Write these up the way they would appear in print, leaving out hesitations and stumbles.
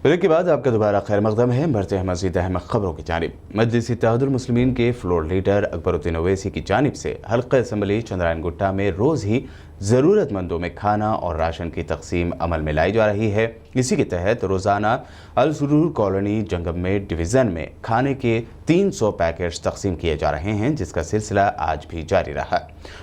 Break के बाद आपका दोबारा खैर मकदम है। बढ़ते हैं मज़ीद अहम खबरों की जानिब। मजलिस इत्तेहादुल मुस्लिमीन के फ्लोर लीडर अकबरुद्दीन ओवैसी की जानिब से हल्का असम्बली चंद्रायन गुट्टा में रोज़ ही ज़रूरतमंदों में खाना और राशन की तकसीम अमल में लाई जा रही है। इसी के तहत रोज़ाना अल सुरूर कॉलोनी जंगममेट डिवीज़न में खाने के 300 पैकेट्स तकसीम किए जा रहे हैं, जिसका सिलसिला आज भी जारी रहा।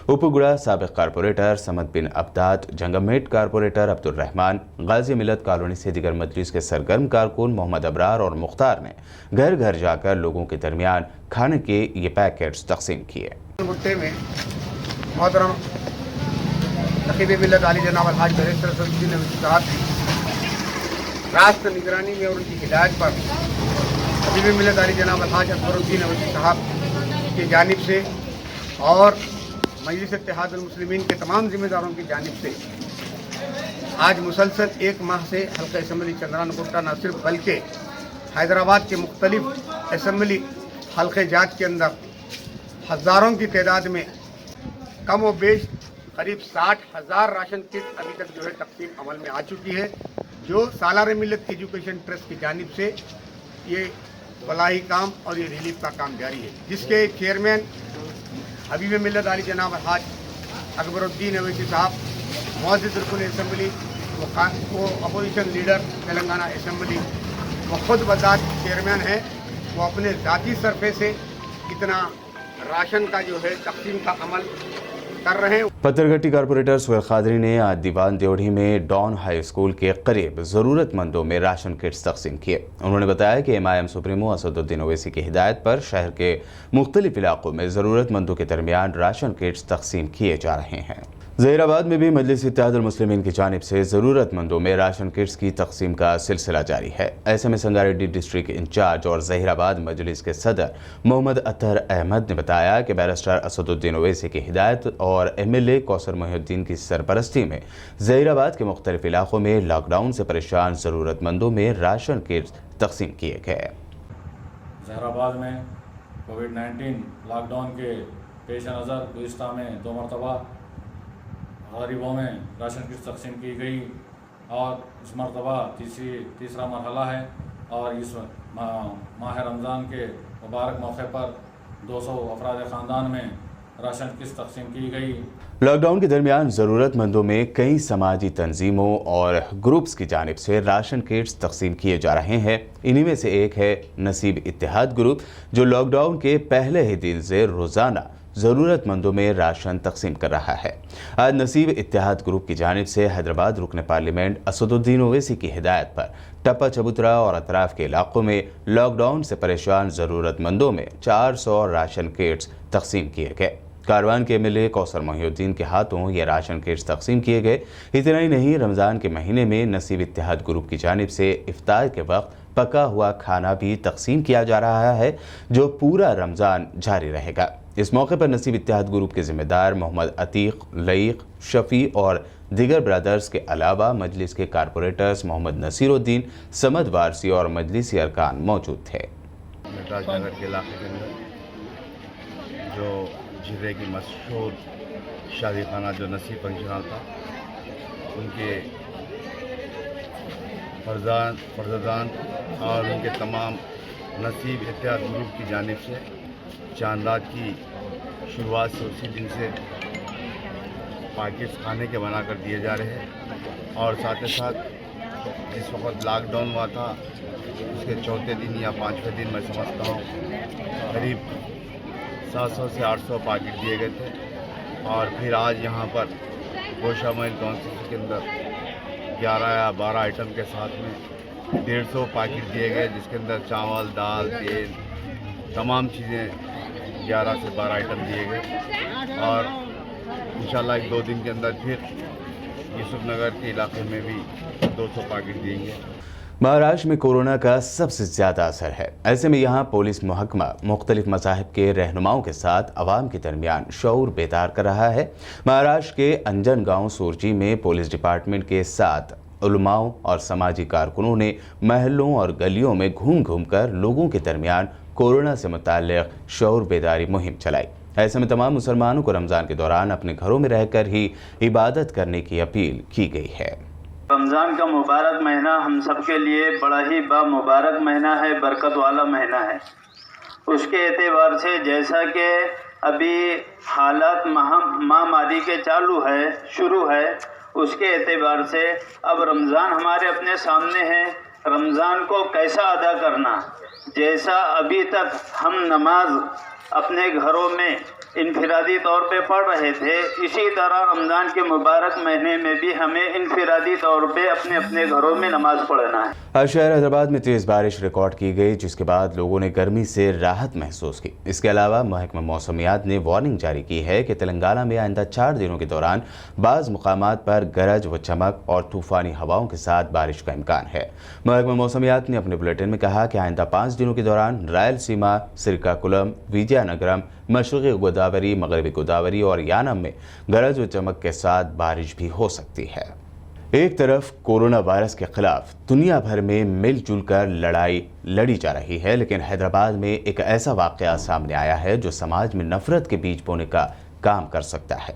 उपगुड़ा साबिक कारपोरेटर समद बिन अब्दाद, जंगममेट कारपोरेटर अब्दुल रहमान, गाजी मिलत कॉलोनी से दीगर मजलिस के सरगर्म कारकुन मोहम्मद अबरार और मुख्तार ने घर घर जाकर लोगों के दरमियान खाने के ये पैकेट्स तकसीम किए। गुट्टे में मोहतरम नकीब मिलत आली जनाब अलहाज बैरिस्टर असदुद्दीन ओवैसी साहब की रास्त निगरानी में और उनकी हिदायत पर नकीब मिलत आली जनाब अलहाज अकबरुद्दीन ओवैसी साहब की जानिब से और मजलिस इत्तेहादुल मुस्लिमीन के तमाम जिम्मेदारों की जानिब से आज मुसलसल एक माह से हल्का असम्बली चंद्रायन गुट्टा न सिर्फ बल्कि हैदराबाद के मुख्तलिफ असम्बली हल्के जात के अंदर हज़ारों की तादाद में कम व बेश करीब 60,000 राशन किट अभी तक जो है तकसीम अमल में आ चुकी है, जो सालार मिलत एजुकेशन ट्रस्ट की जानिब से ये फलाही काम और ये रिलीफ का काम जारी है, जिसके चेयरमैन हबीब मिलत आली जनाब अलहाज अकबरुद्दीन ओवैसी साहब, मौजूद रुकन असम्बली वो अपोजिशन लीडर तेलंगाना असम्बली वो खुद बजात चेयरमैन हैं, वो अपने ज़ाती सरफे से इतना राशन का जो है तकसीम का अमल कर रहे हैं। पत्थरघट्टी कारपोरेटर सुहेल खादरी ने आज दीवान देवढ़ी में डॉन हाई स्कूल के करीब ज़रूरतमंदों में राशन किट्स तकसीम किए। उन्होंने बताया कि MIM सुप्रीमो असदुद्दीन ओवैसी की हिदायत पर शहर के मुख्तलिफ इलाकों में ज़रूरतमंदों के दरमियान राशन किट्स तकसीम किए जा रहे हैं। ज़हीराबाद में भी मजलिस इत्तेहादुल मुस्लिमीन की जानिब से ज़रूरतमंदों में राशन किट्स की तकसीम का सिलसिला जारी है। ऐसे में संगारेड्डी डिस्ट्रिक्ट इंचार्ज और ज़हीराबाद मजलिस के सदर मोहम्मद अतहर अहमद ने बताया कि बैरिस्टर असदुद्दीन ओवैसी की हिदायत और MLA कौसर मोहिउद्दीन की सरपरस्ती में ज़हीराबाद के मुख्तलिफ इलाकों में लॉकडाउन से परेशान ज़रूरतमंदों में राशन किट्स तकसीम किए गए। ज़हीराबाद में कोविड-19 लॉकडाउन के पेश नज़र गुज़िश्ता में 2 मरतबा गरीबों में राशन किट तकसीम की गई और इस मरतबा तीसरा मरहला है और इस माह रमज़ान के मुबारक मौके पर 200 अफराद ख़ानदान में राशन किट तकसीम की गई। लॉकडाउन के दरमियान ज़रूरतमंदों में कई समाजी तंजीमों और ग्रुप्स की जानिब से राशन किट्स तकसीम किए जा रहे हैं। इन्हीं में से एक है नसीब इत्तेहाद ग्रुप, जो लॉकडाउन के पहले ही दिन से रोज़ाना ज़रूरतमंदों में राशन तकसीम कर रहा है। आज नसीब इत्तेहाद ग्रुप की जानिब से हैदराबाद रुकन पार्लियामेंट असदुद्दीन ओवैसी की हिदायत पर टप्पा चबूतरा और अतराफ़ के इलाकों में लॉकडाउन से परेशान ज़रूरतमंदों में 400 राशन किट्स तकसीम किए गए। कारवान के MLA कौसर मोहिउद्दीन के हाथों ये राशन किट्स तकसीम किए गए। इतना ही नहीं, रमज़ान के महीने में नसीब इत्तेहाद ग्रुप की जानिब से इफ्तार के वक्त पका हुआ खाना भी तकसीम किया जा रहा है, जो पूरा रमज़ान जारी रहेगा। इस मौके पर नसीब इत्तेहाद ग्रुप के ज़िम्मेदार मोहम्मद अतीक, लईक, शफ़ी और दीगर ब्रदर्स के अलावा मजलिस के कारपोरेटर्स मोहम्मद नसीरुद्दीन, समद वारसी और मजलिसी अरकान मौजूद थे। राजनगर के इलाके के अंदर जो जिले की मशहूर शादी खाना जो नसीब फंक्शन हॉल था, उनके फर्जदान और उनके तमाम नसीब इत्तेहाद ग्रुप की जानिब से चांदात की शुरुआत से उसी दिन से पैकेट्स खाने के बना कर दिए जा रहे हैं। और साथ ही साथ जिस वक्त लॉकडाउन हुआ था उसके चौथे दिन या 5वें दिन मैं समझता हूँ करीब 700 से 800 पैकेट दिए गए थे। और फिर आज यहाँ पर गोशा महल काउंसिल के अंदर 11 या 12 आइटम के साथ में 150 पैकेट दिए गए, जिसके अंदर चावल, दाल, तेल, तमाम चीज़ें 11 से 12 आइटम दिए गए। और इंशाल्लाह 1-2 दिन के अंदर फिर यूसुफनगर के इलाके में भी 200 पैकेट देंगे। महाराष्ट्र में कोरोना का सबसे ज़्यादा असर है। ऐसे में यहाँ पुलिस महकमा मुख्तलिफ मज़ाहिब के रहनुमाओं के साथ अवाम के दरमियान शऊर बेदार कर रहा है। महाराष्ट्र के अंजनगांव सुरजी में पुलिस डिपार्टमेंट के साथ उलमाओं और समाजी कारकुनों ने महलों और गलियों में घूम घूम कर लोगों के दरमियान कोरोना से मुताल्लिक़ शऊर बेदारी मुहिम चलाई। ऐसे में तमाम मुसलमानों को रमज़ान के दौरान अपने घरों में रहकर ही इबादत करने की अपील की गई है। रमज़ान का मुबारक महीना हम सब के लिए बड़ा ही मुबारक महीना है, बरकत वाला महीना है। उसके एतबार से जैसा कि अभी हालात महामारी के शुरू है, उसके एतबार से अब रमज़ान हमारे अपने सामने है। रमज़ान को कैसा अदा करना, जैसा अभी तक हम नमाज अपने घरों में इनफिरादी तौर पे पढ़ रहे थे, इसी तरह रमज़ान के मुबारक महीने में भी हमें इनफिरादी तौर पे अपने अपने घरों में नमाज पढ़ना है। आज शहर हैदराबाद में तेज़ बारिश रिकॉर्ड की गई, जिसके बाद लोगों ने गर्मी से राहत महसूस की। इसके अलावा महकमा मौसमियात ने वार्निंग जारी की है कि तेलंगाना में आइंदा 4 दिनों के दौरान बाज़ मुकामात पर गरज व चमक और तूफ़ानी हवाओं के साथ बारिश का इम्कान है। महकमा मौसमियात ने अपने बुलेटिन में कहा कि आइंदा 5 दिनों के दौरान रायलसीमा, श्रीकाकुलम, विजयनगरम, मशरक़ी गोदावरी, मगरबी गोदावरी और यानम में गरज व चमक के साथ बारिश भी हो सकती है। एक तरफ कोरोना वायरस के खिलाफ दुनिया भर में मिलजुल कर लड़ाई लड़ी जा रही है, लेकिन हैदराबाद में एक ऐसा वाक़या सामने आया है जो समाज में नफरत के बीज बोने का काम कर सकता है।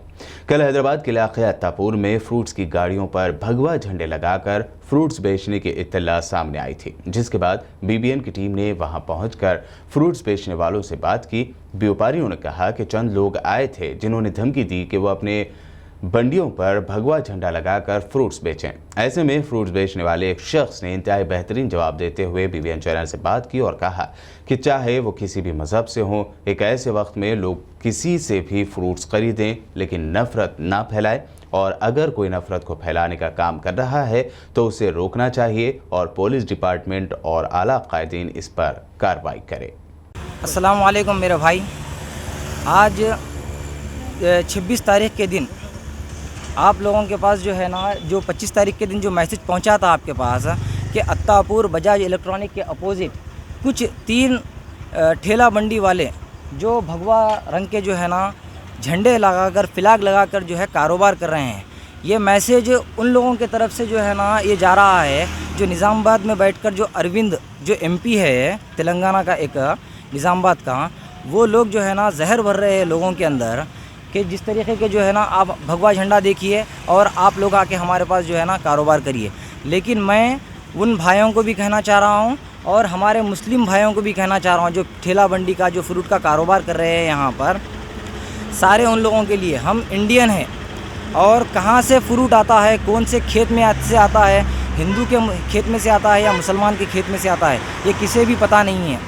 कल हैदराबाद के इलाके अत्तापुर में फ्रूट्स की गाड़ियों पर भगवा झंडे लगाकर फ्रूट्स बेचने की इत्तला सामने आई थी, जिसके बाद बीबीएन की टीम ने वहां पहुंचकर फ्रूट्स बेचने वालों से बात की। व्यापारियों ने कहा कि चंद लोग आए थे जिन्होंने धमकी दी कि वो अपने बंडियों पर भगवा झंडा लगाकर फ्रूट्स बेचें। ऐसे में फ्रूट्स बेचने वाले एक शख्स ने इंतहाई बेहतरीन जवाब देते हुए बीबीएन चैनल से बात की और कहा कि चाहे वो किसी भी मजहब से हों, एक ऐसे वक्त में लोग किसी से भी फ्रूट्स खरीदें, लेकिन नफरत ना फैलाएं, और अगर कोई नफरत को फैलाने का काम कर रहा है तो उसे रोकना चाहिए और पुलिस डिपार्टमेंट और आला कायदीन इस पर कार्रवाई करे। अस्सलाम वालेकुम मेरे भाई, आज 26 तारीख के दिन आप लोगों के पास जो है ना, जो 25 तारीख के दिन जो मैसेज पहुंचा था आपके पास कि अत्तापुर बजाज इलेक्ट्रॉनिक के अपोजिट कुछ 3 ठेला बंडी वाले जो भगवा रंग के जो है ना झंडे लगाकर, फ्लैग लगाकर जो है कारोबार कर रहे हैं। ये मैसेज उन लोगों के तरफ से जो है ना ये जा रहा है जो निज़ामाबाद में बैठकर जो अरविंद जो एमपी है तेलंगाना का, एक निज़ामाबाद का, वो लोग जो है ना जहर भर रहे हैं लोगों के अंदर कि जिस तरीके के जो है ना आप भगवा झंडा देखिए और आप लोग आके हमारे पास जो है ना कारोबार करिए। लेकिन मैं उन भाइयों को भी कहना चाह रहा हूँ और हमारे मुस्लिम भाइयों को भी कहना चाह रहा हूँ जो ठेला बंडी का जो फ्रूट का कारोबार कर रहे हैं यहाँ पर, सारे उन लोगों के लिए, हम इंडियन हैं और कहाँ से फ्रूट आता है, कौन से खेत में से आता है, हिंदू के खेत में से आता है या मुसलमान के खेत में से आता है, ये किसी भी पता नहीं है।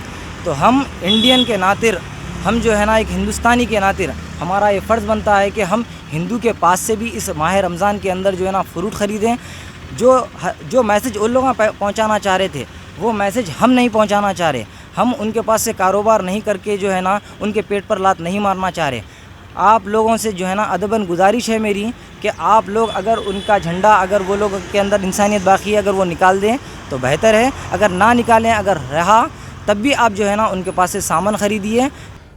तो हम इंडियन के नातिर, हम जो है ना एक हिंदुस्तानी के नातिर हमारा ये फ़र्ज़ बनता है कि हम हिंदू के पास से भी इस माह रमज़ान के अंदर जो है ना फ्रूट ख़रीदें। जो मैसेज उन लोग पहुँचाना चाह रहे थे वो मैसेज हम नहीं पहुँचाना चाह रहे। हम उनके पास से कारोबार नहीं करके जो है ना उनके पेट पर लात नहीं मारना चाह रहे। आप लोगों से जो है ना अदबन गुजारिश है मेरी कि आप लोग अगर उनका झंडा, अगर वो लोग के अंदर इंसानियत बाकी है, अगर वो निकाल दें तो बेहतर है, अगर ना निकालें, अगर रहा तब भी आप जो है ना उनके पास से सामान ख़रीदिए।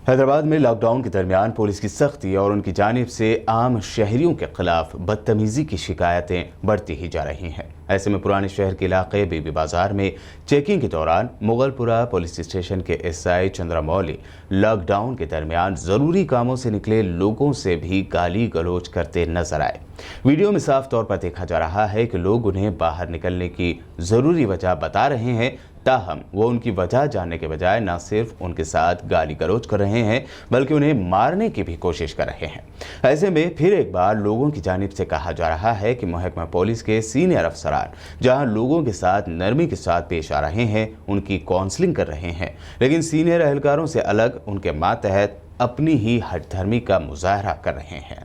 हैदराबाद में लॉकडाउन के दरमियान पुलिस की सख्ती और उनकी जानिब से आम शहरियों के खिलाफ बदतमीज़ी की शिकायतें बढ़ती ही जा रही हैं। ऐसे में पुराने शहर के इलाके बीबी बाजार में चेकिंग के दौरान मुगलपुरा पुलिस स्टेशन के एसआई चंद्रमौली लॉकडाउन के दरमियान ज़रूरी कामों से निकले लोगों से भी गाली गलौज करते नजर आए। वीडियो में साफ तौर पर देखा जा रहा है कि लोग उन्हें बाहर निकलने की ज़रूरी वजह बता रहे हैं, ताहम वो उनकी वजह जानने के बजाय न सिर्फ उनके साथ गाली गलौज कर रहे हैं बल्कि उन्हें मारने की भी कोशिश कर रहे हैं। ऐसे में फिर एक बार लोगों की जानिब से कहा जा रहा है कि महकमा पुलिस के सीनियर अफसरान जहां लोगों के साथ नरमी के साथ पेश आ रहे हैं, उनकी काउंसलिंग कर रहे हैं, लेकिन सीनियर एहलकारों से अलग उनके मातहत अपनी ही हठधर्मी का मुजाहरा कर रहे हैं।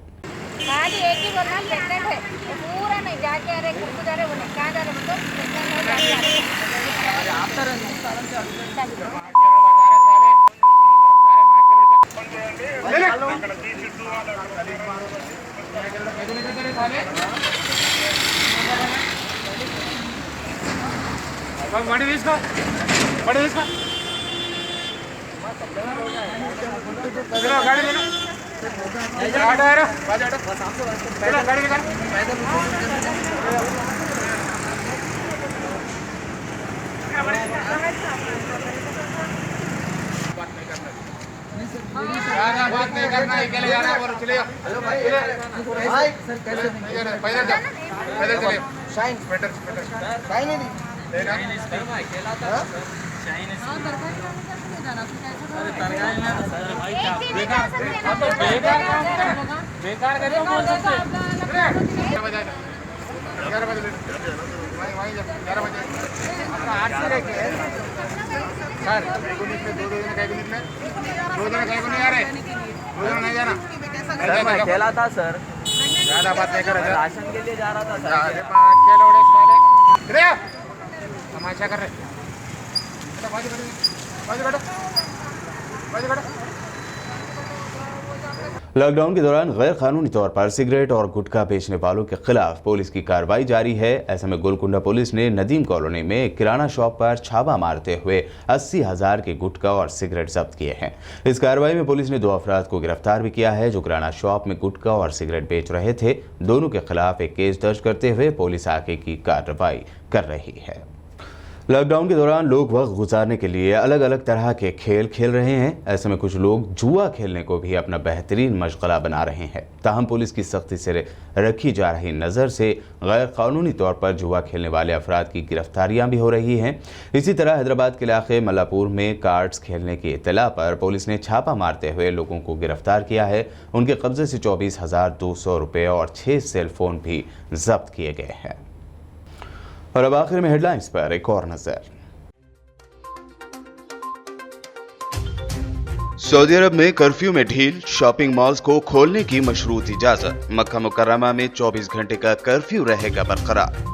बात नहीं करना, अकेले जाना है और चले जाओ। हेलो भाई, सर कैसे पैदल जाओ, पैदल चले। शाइन स्वेटर शाइन ही नहीं लेना हाँ? सर मैं अकेला था सर, ज्यादा बात नहीं कर राशन के लिए जा रहा था सर। तमाशा कर रहे लॉकडाउन के दौरान गैर कानूनी तौर पर सिगरेट और गुटखा बेचने वालों के खिलाफ पुलिस की कार्रवाई जारी है। ऐसे में गोलकुंडा पुलिस ने नदीम कॉलोनी में एक किराना शॉप पर छापा मारते हुए 80,000 के गुटखा और सिगरेट जब्त किए हैं। इस कार्रवाई में पुलिस ने 2 अफराद को गिरफ्तार भी किया है जो किराना शॉप में गुटखा और सिगरेट बेच रहे थे। दोनों के खिलाफ एक केस दर्ज करते हुए पुलिस आगे की कार्रवाई कर रही है। लॉकडाउन के दौरान लोग वक्त गुजारने के लिए अलग अलग तरह के खेल खेल रहे हैं। ऐसे में कुछ लोग जुआ खेलने को भी अपना बेहतरीन मशगला बना रहे हैं। ताहम पुलिस की सख्ती से रखी जा रही नज़र से गैर कानूनी तौर पर जुआ खेलने वाले अफराद की गिरफ्तारियां भी हो रही हैं। इसी तरह हैदराबाद के इलाके मल्लापुर में कार्ड्स खेलने की इत्तला पर पुलिस ने छापा मारते हुए लोगों को गिरफ्तार किया है। उनके कब्जे से 24,200 रुपये और 6 सेल फोन भी जब्त किए गए हैं। और अब आखिर में हेडलाइंस पर एक और नजर। सऊदी अरब में कर्फ्यू में ढील, शॉपिंग मॉल्स को खोलने की मशरूत इजाजत। मक्का मुकर्रमा में 24 घंटे का कर्फ्यू रहेगा बरकरार।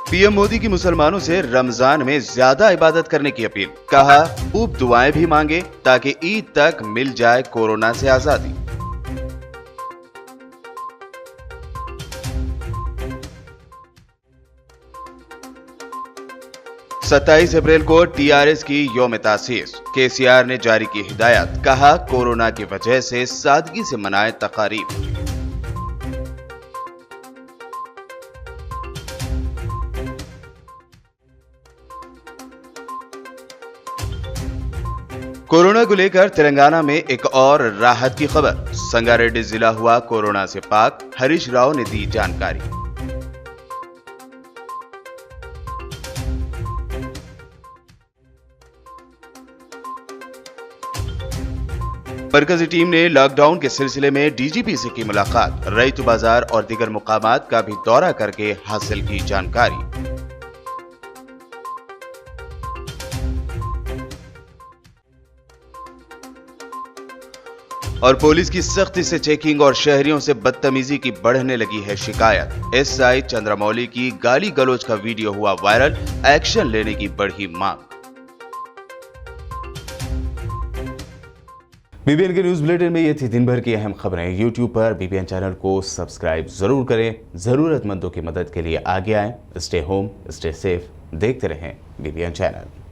पीएम मोदी की मुसलमानों से रमजान में ज्यादा इबादत करने की अपील। कहा खूब दुआएं भी मांगे ताकि ईद तक मिल जाए कोरोना से आजादी। सत्ताईस अप्रैल को टीआरएस की यौम तासीस। केसीआर ने जारी की हिदायत। कहा कोरोना की वजह से सादगी से मनाए तकारीब। कोरोना को लेकर तेलंगाना में एक और राहत की खबर। संगारेड्डी जिला हुआ कोरोना से पाक। हरीश राव ने दी जानकारी। मरकजी टीम ने लॉकडाउन के सिलसिले में डीजीपी से की मुलाकात। रईतु बाजार और दीगर मुकामात का भी दौरा करके हासिल की जानकारी। और पुलिस की सख्ती से चेकिंग और शहरियों से बदतमीजी की बढ़ने लगी है शिकायत। एसआई चंद्रमौली की गाली गलौज का वीडियो हुआ वायरल। एक्शन लेने की बढ़ी मांग। बीबीएन के न्यूज बुलेटिन में ये थी दिन भर की अहम खबरें। यूट्यूब पर बीबीएन चैनल को सब्सक्राइब जरूर करें। जरूरतमंदों की मदद के लिए आगे आएं। Stay home, stay safe. देखते रहें बीबीएन चैनल।